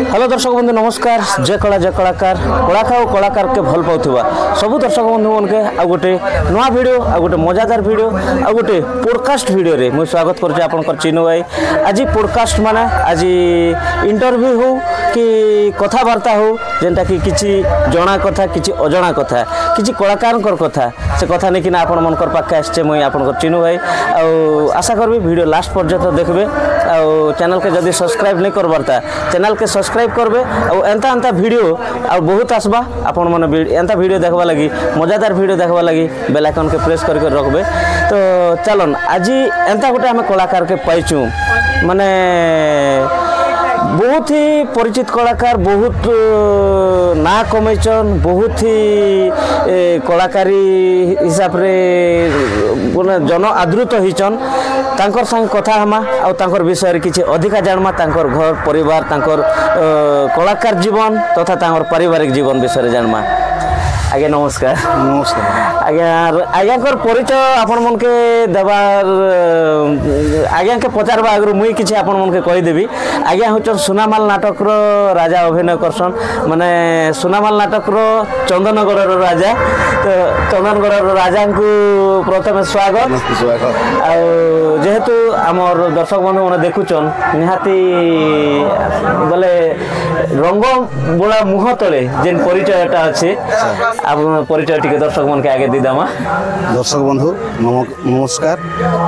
Hello दर्शक बंधु नमस्कार। जय कलाकार कलाकार के भल पाउथुबा सबु दर्शक बंधु मन के आ गोटे नवा वीडियो आ गोटे मजादार वीडियो आ गोटे पॉडकास्ट वीडियो रे मु स्वागत करछि आपनकर चिन्नु भाई। आज पॉडकास्ट माने आज इंटरव्यू हो कि कथाबार्ता हो जेंटा कि किछि जणा कथा किछि अजणा कथा किछि कलाकारकर कथा से कथा नै कि आपन मनकर पाखे आछे मु आपनकर चिन्नु भाई। आ आशा करबी वीडियो लास्ट पर्यंत देखबे आ चैनल के जदी सब्सक्राइब नै करबारता चैनल के सब्सक्राइब करबे और एंता वीडियो और बहुत आसबा आपण माने एंता वीडियो देखबा लगी मजादार वीडियो देखबा लगी बेल आइकन के प्रेस करके रखबे। तो चलन आज एंता गोटे आम कलाकार के पाइचु माने बहुत ही परिचित कलाकार बहुत ना कमेचन बहुत ही कलाकारी हिसाब रे जन आदृत होइचन तांकर संग कथा हमा और तांकर विषय रे किछि अधिका जानमा तांकर घर परिवार तांकर कलाकार जीवन तथा तांकर पारिवारिक जीवन विषय रे जानमा। आज्ञा नमस्कार। नमस्कार आज्ञा परिचय आपण मन के देवार आज्ञा के पचारबा आगु मुई किछि आपण मन के कहि देबी। आज्ञा होचन सुनामाल नाटक रो राजा अभिनय करसन माने सुनामाल नाटक रो चंदनगढ़ रो राजा। तो चंदनगढ़ रो राजा को प्रथम स्वागत आ जेहेतु हमर दर्शक बंधु माने देखुचन निहाती बोले रंग बोला मुह तले जेन परिचयटा अछि आप परिचय टिके दर्शक मन के आगे दीदामा। दर्शक बंधु नमस्कार।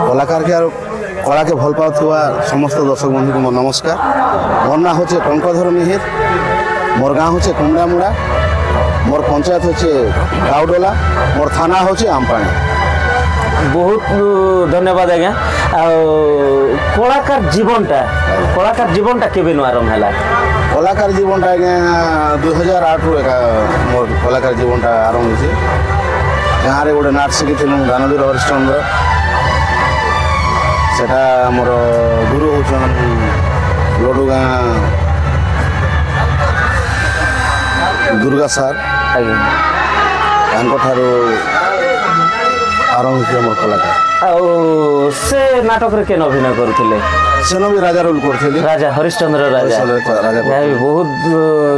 कलाकार के कला के भल पाउथुवा समस्त दर्शक बंधु को नमस्कार। मोर ना होचे टंकधर मिहिर मोर गाँव होचे कुमड़ामुड़ा मोर पंचायत होचे गाउडोला मोर थाना होचे आमपाणी। बहुत धन्यवाद आज्ञा। कलाकार जीवनटा केबे नु आरंभ हला? कलाकार जीवनटा आज्ञा 2008 रु मोर कलाकार जीवनटा आरंभ होचे। गाँव रे गोटे नाट शिखिथिलु दानवीर हरिश्चंद्र सेटा मोर गुरु होचन लडू गाँ दुर्गा सार ठारू आरंभ होचे मोर कलाकार। से नाटक रे केन अभिनय करथिले? सेनो भी राजा रोल करथिले राजा हरिश्चंद्र राजा बहुत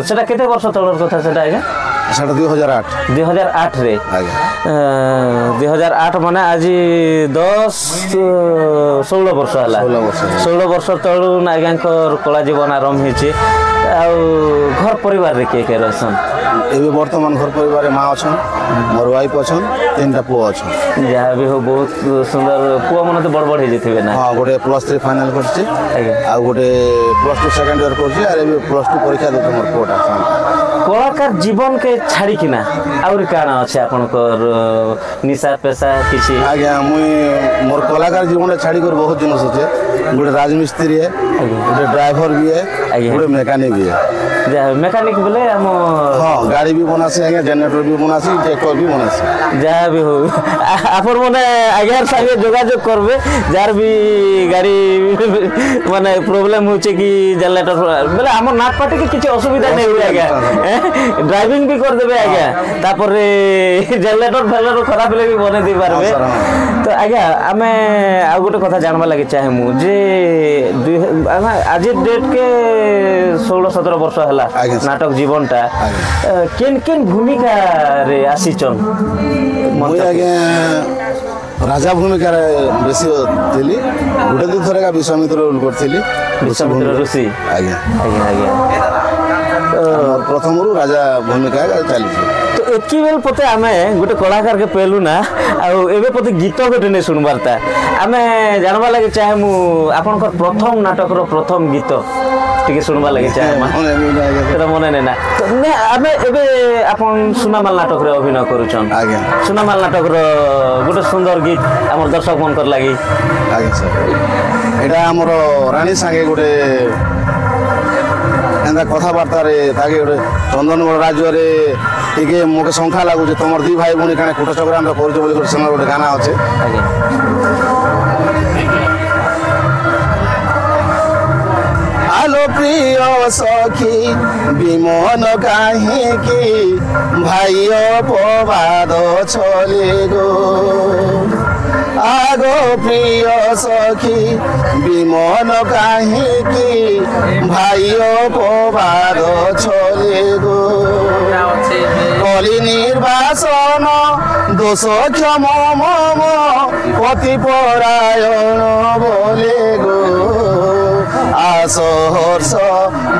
सेटा केते वर्ष तलर कथा सेटा आज्ञा? सेटा 2008 रे 2008 माने आज 16 वर्ष हला 16 वर्ष तळु आज्ञाकर कला जीवन आरंभ हेछि। आ घर परिवार रे के रहसन? एबे वर्तमान घर परिवार माँ अछन मोर वाइफ अछन तीनटा पुआ अछन। जहाँ भी हो बहुत सुंदर पुआ मन तो बड़ हे जेथिबे ना? हां गोटे +3 फाइनल करछि आ गोटे +2 सेकंड ईयर करछि आ एबे +2 परीक्षा देत मोर पुआटा। कलाकार जीवन के छाड़ी किना और काना अछि आपनकर निशा पेशा किछि? आज्ञा मुई मोर कलाकार जीवन छाड़ी कर बहुत दिन सोचे गोटे राजमिस्त्री है गोटे ड्राइवर भी है गोटे मैकेनिक भी है। जा मैकेनिक बोले हम हां गाड़ी भी बनासी आज्ञा जनरेटर भी बनासी ट्रैक्टर भी बनासी जहाँ भी हो आपन माने आज्ञार संगे जोगाजोग करबे जार भी गाड़ी माने प्रॉब्लम होचे कि जनरेटर बोले हमर नाट पार्टी के किछि असुविधा नै होय आज्ञा ड्राइविंग भी कर देबे आज्ञा तापरे जनरेटर फेलर खराब ले भी बने दे पारबे। तो आज्ञा आमे आ गोटे कथा जानबा लागि चाहे मु जे आज डेट के 16-17 वर्ष हला नाटक जीवनटा केन भूमिका रे आसीचन? मुई आज्ञा राजा भूमिका रे बेसी थिली गोटे दिन थरे का विश्वामित्र रोल करथिली विश्वामित्र ऋषि आज्ञा प्रथम रु राजा भूमिका चली। तो एतकी बेल पते आमे गोटे कलाकार के पेलु ना आ एबे पते गीत गोटे नै सुनबारता आमे जानबा लागि चाहे मु आपनकर प्रथम नाटक रो प्रथम गीत टिके सुनबा लागि चाहे तेरा मने नै ना। तो ने आमे एबे आपन सुनामाल नाटक रे अभिनय करूछन आज्ञा सुनामाल नाटक रो गोटे सुंदर गीत हमर दर्शक मनकर लागि आज्ञा सर एटा हमर रानी संगे गोटे एंदा कथाबार्ता रे ताके गोटे चंदनगढ़ राज्य रे टिके मोके संख्या लागु जे तमर दी भाई भनी काने कुटा चक्रान रे करजो बोली समय गोटे गाना अछि आलो प्रिय सखी विमन काहे की भाई अपवाद चले गो आग प्रिय सखी विमन काहीकि भाई पवाद छले गो कली निर्वासन दोष क्षम मम पति परायण बोले गो आस हर्ष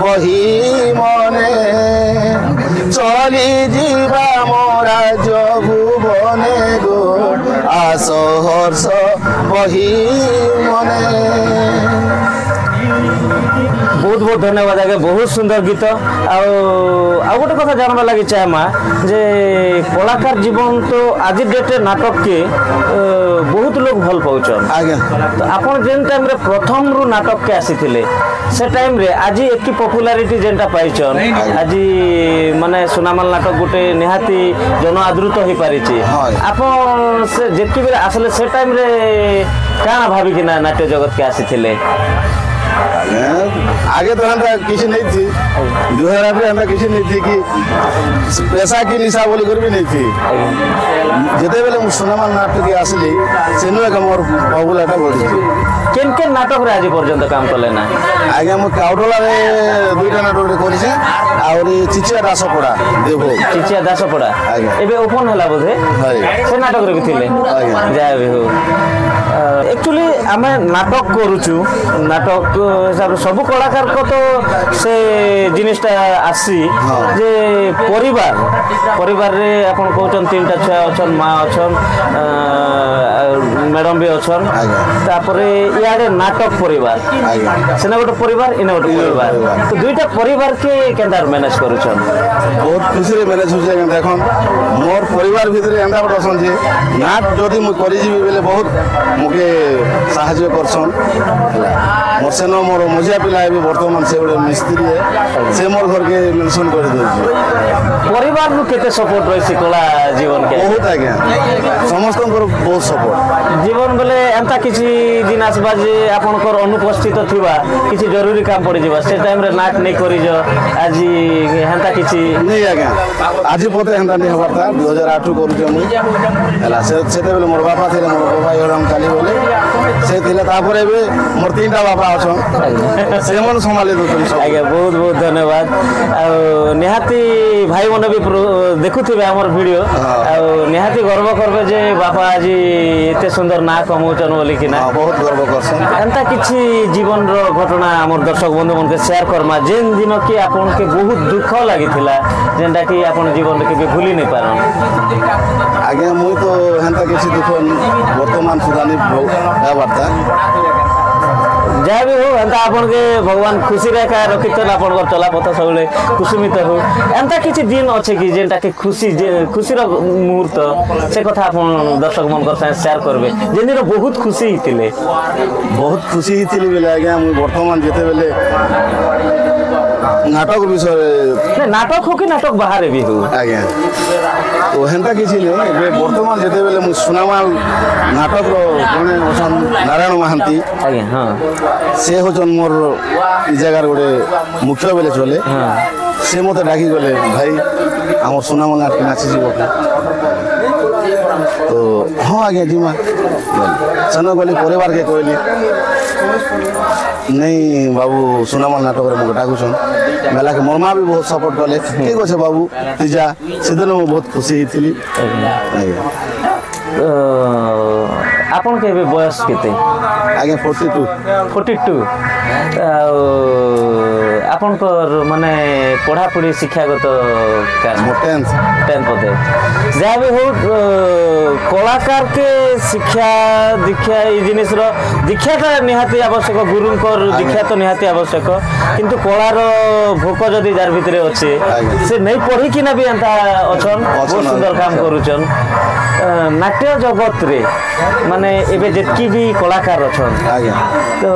बही मने चली जीवा मोरा भुवने गो आस हर्ष बही मने। बहुत बहुत धन्यवाद आगे बहुत सुंदर गीत आ गोटे कथा जानवा लगी चाहे माँ जे कलाकार जीवन तो आज डेटे नाटक के बहुत लोग भल पाउछन आज्ञा तो आपण जेन टाइम रे प्रथम रु नाटक के आसी थिले से टाइम रे आज एकी पॉपुलैरिटी जेनटा पाइछन आज माने सुनामल नाटक गोटे निहाती जन आदृत हो पारिछि आपण से जेति बेले आसले से टाइम रे काना भाबी कि ना नाट्य जगत के आसी थिले आगे तो एंता किसी नहीं थी 2008 में एंता किसी नहीं थी कि पैसा की निशा बोली कर भी नहीं थी जेते बेले मु सुनामा नाटक के आसली सेनु एक मोर पॉपुलैरिटी बढ़ी केन केन नाटक रे आज पर्यंत काम करले ना आगे मु काउडला रे दुईटा नाटक रे करिसे और चिचिया दासपड़ा देबो चिचिया दासपड़ा एबे ओपन हला बोधे से नाटक रे थिले जाय भी हो एक्चुअली आमे नाटक करूछु नाटक हिसाब सब कलाकार को तो से जिनिसटा आसी जे परिवार रे अपन कहउछन तीनटा छुआ अछन माँ अछन मैडम भी अछन तापरे याडे नाटक परिवार सेना गोटे परिवार इने गोटे परिवार तो दुईटा परिवार के केंदार मैनेज करूछन बहुत खुशी रे मैनेज होजे देखन मोर परिवार भीतर एंदा गोटे अछन जे नाट जदी मु करि जीबी बेले बहुत मुके साहाय्य करछन मोर सेनो मोर मजिया पिला भी वर्तमान से गोटे मिस्त्री है से मोर घर के मेंशन कर दे परिवार नु केते सपोर्ट रहिसी कला जीवन के बहुत आज्ञा समस्त बहुत सपोर्ट जीवन बेले एंता किछि दिन आसबा जे आपनकर अनुपस्थित थिबा किछि जरूरी काम पड़ी जिबा से टाइम रे नाट नै करि जो आज हेंता किछि नहीं आज्ञा आज पते हेंता नहीं हबारता 2008 करू जे मु हला से बेले मोर बापा थिले मोर बाबा एरम काली बोले से थिले तापरे बे मोर तीनटा बापा अछन से मन संभाले दो सब आगे बहुत बहुत धन्यवाद आ निहाती भाई मन भी देखुथिबे हमर वीडियो आ निहाती गर्व करबे जे बापा आज एते सुंदर ना कमौचन बोली कि ना बहुत गर्व करसन एंता किछि जीवन रो घटना हमर दर्शक बंधु मन के शेयर करमा जेन दिन कि आपन के बहुत दुख लागिथिला जेंटा कि आपन जीवन के भी भूली नै पारन आगे मुई तो हेंता किछि दुख वर्तमान सुधानी बार्ता जहाँ भी हो एंता आपन के भगवान खुशी रेखा रखितन आपन घर चला पथ सबले कुसुमित हो एंता किछि दिन अछि कि जेंटा के खुशी रो मुहूर्त से कथा आपन दर्शक मन कर साथ शेयर करबे जेन दिन बहुत खुशी हितिले बहुत खुशी हितिले बेले आगे मुई वर्तमान जेते बेले नाटक विषय नाटक हो कि नाटक बाहर भी हो आगे तो हेंता किछि नै वर्तमान जेते बेले मु सुनामाल नाटक रो कोने असन नारायण महांती आगे हां से होचन मोर इ जगार गोटे मुख्य बेले चले से मते डाकी गले भाई हमर सुनामाल नाटक नाची जीवो तो हाँ आगे जीमा सनो गली परिवार के कहली नहीं बाबू सुनामाल नाटक रे मके डाकुछन मेला के मोर मां भी बहुत सपोर्ट कले ठीक अछि बाबू तिजा सेदिन मु बहुत खुशी हिथिली आपन के बयस केते आगे 42 आपन को माने पढ़ा पढ़ी शिक्षागत टेंथ पते जहाँ भी हो कलाकार के शिक्षा दीक्षा ये जिनिस रो दीक्षाटा निहाती आवश्यक गुरुंकर दीक्षा तो निहाती आवश्यक किंतु कलार भोक जदि जार भितरे अच्छे से नहीं पढ़ी कि ना भी एंता अछन बहुत सुंदर काम करूछन नाट्य जगत रे माने एबे जेतकी भी कलाकार अछन तो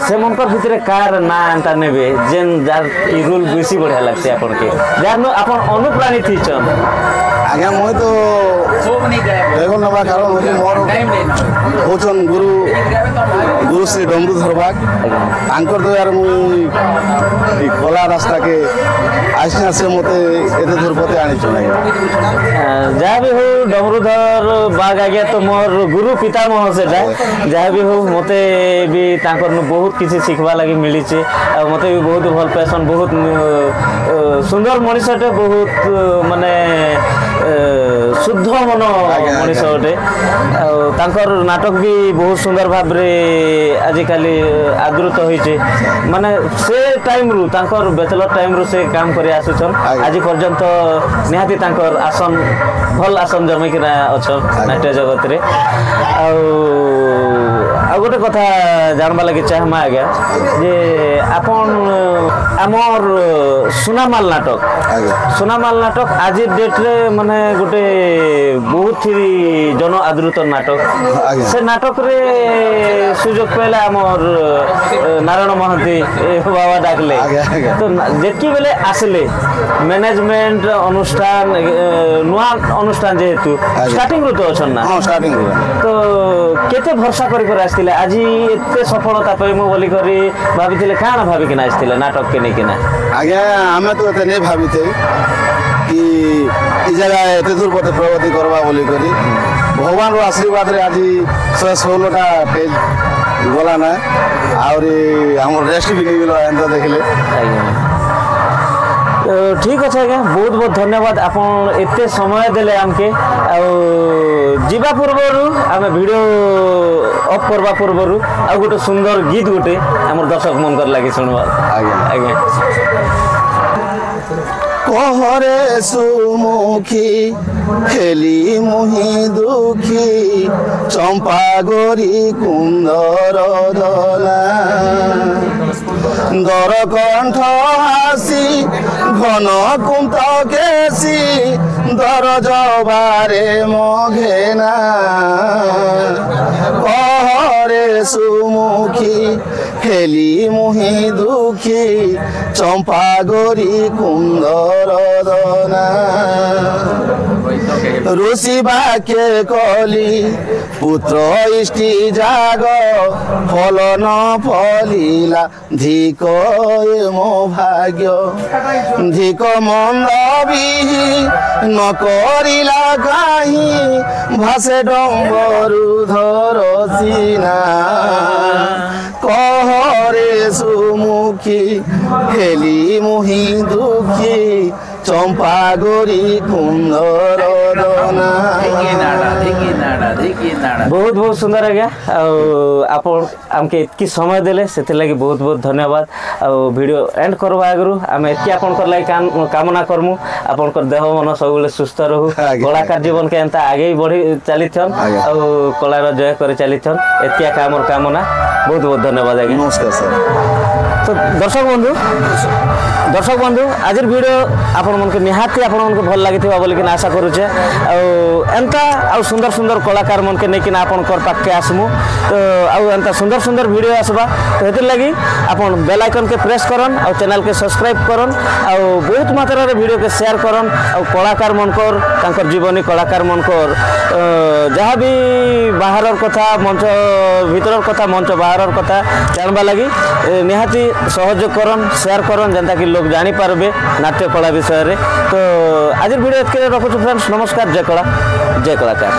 से मनकर भितरे कार ना एंता नेबे जेन जार ई रूल बेसी बढ़िया लागते आपन के जार अपन अनुप्राणित हिचन ଆଜ୍ଞା ମୁଇଁ ତ ଟ୍ରାଭେଲ ନେବା କାରଣ ହେଉଛି ମୋର ହେଉଛନ୍ ଗୁରୁ ଶ୍ରୀ ଡମ୍ବରୁଧର ବାଗ ତାଙ୍କର ଦୟାରେ ମୁଇଁ ଇ କଳା ରାସ୍ତାକେ ଆସିନା ସେ ମୋତେ ଏତେ ଦୂର ପତେ ଆଣିଛନ୍ ଆଜ୍ଞା। ଯାହା ବି ହଉ ଡମ୍ବରୁଧର ବାଗ ଆଜ୍ଞା ତ ମୋର ଗୁରୁ ପିତାମହ ସେଟା ଯାହା ବି ହଉ ମୋତେ ବି ତାଙ୍କର ବହୁତ କିଛି ଶିଖବା ଲାଗି ମିଳିଛି ଆଉ ମୋତେ ବି ବହୁତ ଭଲ ପାଇସନ୍ ବହୁତ ସୁନ୍ଦର ମଣିଷଟେ ବହୁତ ମାନେ शुद्ध मन मनीष अटे आर नाटक भी बहुत सुंदर भाव आजिकल आदृत होइछे माने से टाइम रु तांकर बैचलर टाइम रु से काम करे आसुछन आज पर्यंत निहाती तांकर आसन भल आसन जमेकिना अछन नाट्य जगत रे आ गोटे कथा जानबा लगे चाहमा आज्ञा जे आपन आमर सुनामाल नाटक आज डेट रे माने गोटे बहुत ही जन आदृत नाटक से नाटक रे सुजोग पहले आमर नारायण महांती बाबा डाकले तो जेतकी बेले आसले मैनेजमेंट अनुष्ठान नुआ अनुष्ठान जेहेतु स्टार्टिंग रु तो अछन ना हां स्टार्टिंग रु तो केते भरोसा करि कर आस्तिले आज एते सफलता पाइमु बोली करी भाबिथिले काना भाबी किना आस्तिले नाटक के नै किना आज्ञा हमें तो एते नै भाबिथे कि ई जगह एते दूर पते प्रगति करबा बोली करी भगवान रो आशीर्वाद रे आज 116 टा पेज गला ना और हमर रेस्ट भी नहीं मिलो एंता देखले ठीक अच्छे आज्ञा बहुत बहुत धन्यवाद आपन एते समय देले आमके जीवा पूर्वर आम वीडियो ऑफ करवा पूर्वर आ गोटे सुंदर गीत गोटे आम दर्शक मन कर लगे सुनवा आज्ञा कहरे सुमुखी हेली मुहि दुखी चंपा गोरी कुंदर दला दर कंठ हासी घन कुंत केसी दर जबारे मघेना कहरे सुमुखी हेली मुहि दुखी चंपा गोरी कुंदर दना ऋषि बाक्य कली पुत्र इष्टि जाग फल न फलिला धिक मो भाग्य धिक मंद बिही न करिला काहि भासे डम्बरुधर सीना कहरे सुमुखी हेली मुहि दुखी चंपा गोरी कुंदर दना बहुत बहुत सुंदर आज्ञा आप आमके इतकी समय देले से लगी बहुत बहुत धन्यवाद वीडियो एंड करवा आगु आम एति आपनकर लगी कामना करमु आपनकर देह मन सब सुस्थ रहू कलाकार जीवन के एंता आगे बढ़ी चलीथन कलार जय कर चलीथन एतिया कामर कामना बहुत बहुत धन्यवाद आज्ञा नमस्कार सर तो दर्शक बंधु आज वीडियो आपण मन के निहाती आपण मन के भल लागिथिबा बोली कि आशा करूचे एंता सुंदर सुंदर कलाकार मन के नै कि आपण कर पाक के आसमु तो एंता सुंदर सुंदर वीडियो आसबा तो हेतिर लागि आपण बेल आइकन के प्रेस करन और चैनल के सब्सक्राइब करन बहुत मात्रा रे वीडियो के शेयर करन कलाकार मनकर तांकर जीवनी कलाकार मनकर जहाँ भी बाहरर कथा मंच भीतरर कथा मंच बाहरर कथा जानबा लागि निहाती सहयोग करन शेयर करन जनता कि लोग जानी पारबे नाट्य कला विषय रे तो आज वीडियो एतके रखुछु फ्रेंड्स नमस्कार जय कला जय कलाकार।